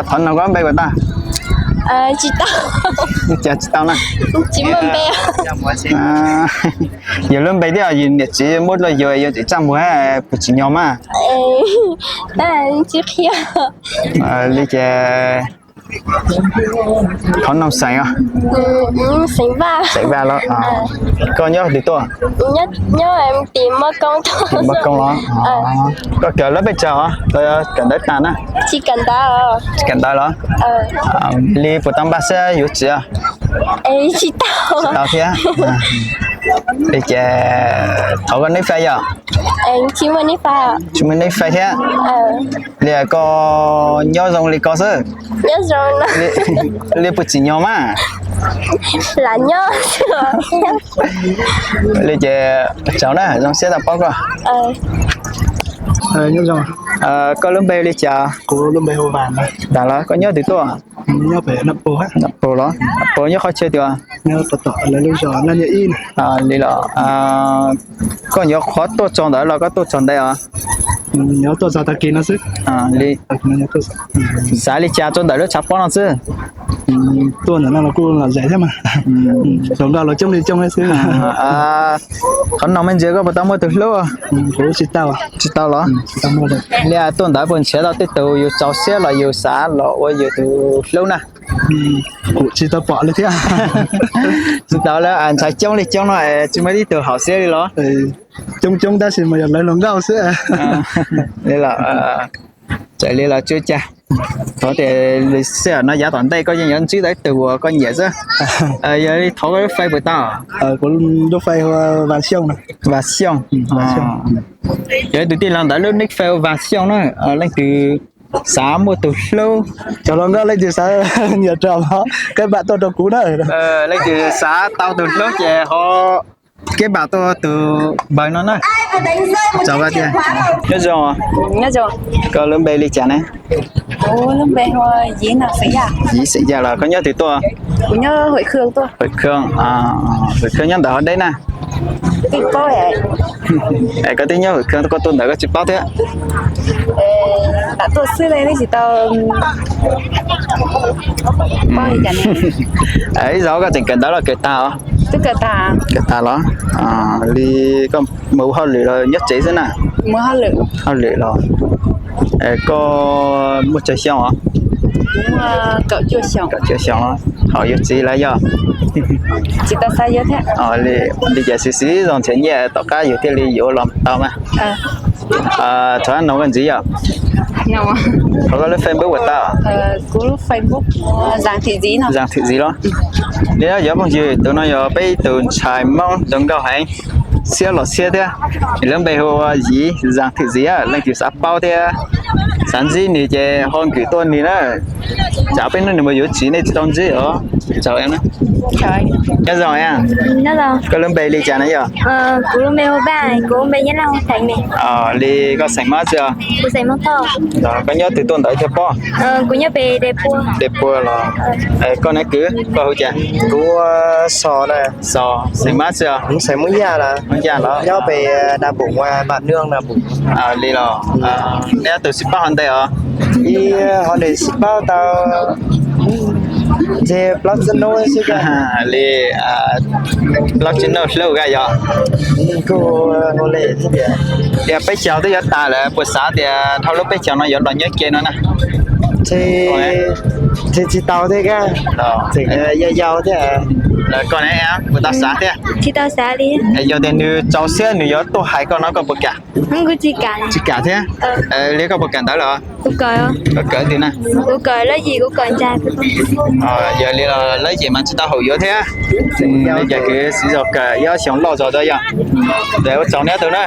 Thằng nào có bay của ta? Chị tao. Chị tao nè. Chị mâm bé. Giờ lên bay đi à, giờ chỉ một là giờ chỉ trăm mỗi chỉ nhau mà. Chị kia. Lý chè thằng nào sành à? Sành ba. Sành ba đó. Con nhớ thì to. Nhớ em tìm mất công thôi. Tìm mất công đó. Có kiểu lớp bây giờ hả? Tôi cần đất tàn á. Chỉ cần ta. Chỉ cần ta đó. Lý của tao ba sẽ hiểu chị à? Chị tao. Chị tao thế á. Lý chè thầu con lấy phê giờ. Chị mình đi phá. Chị mình lấy phê thế. Lý có nhớ dòng lý có chứ? Nhớ rồi nè. Lý bút chỉ nhau mà. Là nhớ. Lý chè cháu nè, dòng xe tập bóc rồi. Nhớ rồi. Có lưỡng bê lý chà. Có lưỡng bê hồ vàng này. Đã là có nhớ từ tôi à? Nhớ về nắp bồ hết. Nắp bồ đó. Nắp bồ nhớ khó chơi chưa? Nhớ tỏ là lưu rõ là nhớ in. Lý là có nhớ khó tốt chọn đó là có tốt chọn đây à? Nhớ tốt ra ta kia nó chứ. Lý. Nhớ tốt. Giá lý chà chọn đấy nó chắp bó nó chứ. Tôi là nó cô là dạy thế mà. Sống đâu là trong đi trong hay chứ. Còn nào mình chưa có bắt đầu mua từ lâu à? Cô chị tao à? Chị tao đó. Chị tao mua rồi. Lý tuần đã buồn chế đó tới từ yêu cháu xe là yêu xã là yêu từ lâu nè. Chị tao bỏ lên thế à? Chị tao là anh chạy trong này chúng mới đi từ học xe đi đó. Trong ta xin mà lấy lòng gạo sữa. Đây là chạy đi là chưa cha. Có thể lịch sử nó giá toàn đây có những chữ đấy từ con nhẹ chứ. Giờ đi thấu cái phây bữa tao. Có lúc phây và xiông này. Và xiông. Giờ từ tiên làm đã lúc nick phây và xiông nó lên từ sáng mua từ lâu. Cho lòng gạo lên từ sáng nhiều trò đó. Cái bạn tôi đâu cú đấy. Lên từ sáng tao từ lúc về họ cái bảo tôi từ bài nó này. Chào bạn kia. Nhớ rồi. Nhớ rồi. Có lưỡng bê ly trà này. Lưỡng bê hoa dĩ nào xảy ra? Dĩ xảy ra là có nhớ từ tôi. Cũng nhớ Hội Khương tôi. Hội Khương. Hội Khương nhớ ở đây nè. Cái có vậy. Có tiếng nhớ Hội Khương có tuần đỡ có chụp báo thế. Đã tôi xưa đây chỉ tao bao nhiêu tiền này? Ấy rõ cái tình cảnh đó là cái tao. Tức là ta. Cái tao đó. Đi có mẫu hơn lửa rồi nhất trí thế nào? Mới hơn lửa. Hơn lửa rồi. Có một trái xiong hả? Cũng cậu chưa xong. Cậu chưa xong đó. Họ yêu gì là do? Chị ta sai vô thế. Đi chạy xí rồi thế nhẹ tao cá yêu thế đi yêu làm tao mà. Thôi anh nói cái gì vậy? Nào mà. Có cái Facebook của tao. Cũng Facebook Giang Thị Dĩ nào. Giang Thị Dĩ đó. Nếu giờ bằng gì tụi nó giờ bây từ trái mong đừng có hành xe lọ xe thế. Lần bây hồ gì Giang Thị Dĩ á lên kiểu sắp bao thế. Sản gì thì chế hôn cử tuần thì nữa. Chào bên nó mà yếu chỉ này trong gì ở. Chào em đó. Trời. Nhớ rồi à? Nhớ rồi. Có lần bây ly trà này giờ? Cũng lúc bây ba này, cũng bây nhớ đâu thành này. Ly có sành mát chưa? Cũng sành mát thôi. Rồi, có nhớ từ tuần tới chưa po? Cũng nhớ về đẹp bua. Đẹp bua là. Con này cứ có hữu chả? Cú sò này. Sò, sành mát chưa? Cũng sẽ muốn già là. Muốn già đó. Nhớ về đà bụng bạn nương là bụng. Ly là. Nếu từ ship bao hẳn đây hả? Đi họ để ship bao tao je plazano sih kan Ly blockchain nó lâu gai giờ. Cô ngồi thế kìa. Dia bây giờ thì ta là buổi sáng thì thâu lúc bây giờ nó giờ nó nhớ kia nữa nè. Thì chỉ tao thế cả. Thì giàu thế à. Là con này á, buổi ta sáng thế. Chị tao xả đi. Giờ thì nữ cháu xe nữ giờ tôi hai con nó có bậc cả. Không có chị cả. Chị cả thế? Lấy có bậc cả đó là. Cô cởi không? Có cởi thì nè. Cô cởi lấy gì cô cởi trai giờ lấy gì mà chúng ta hậu yếu thế á? Lấy giờ cái sử dụng cái yếu sống lo rồi đó giờ. Để cháu nhé từ nữa.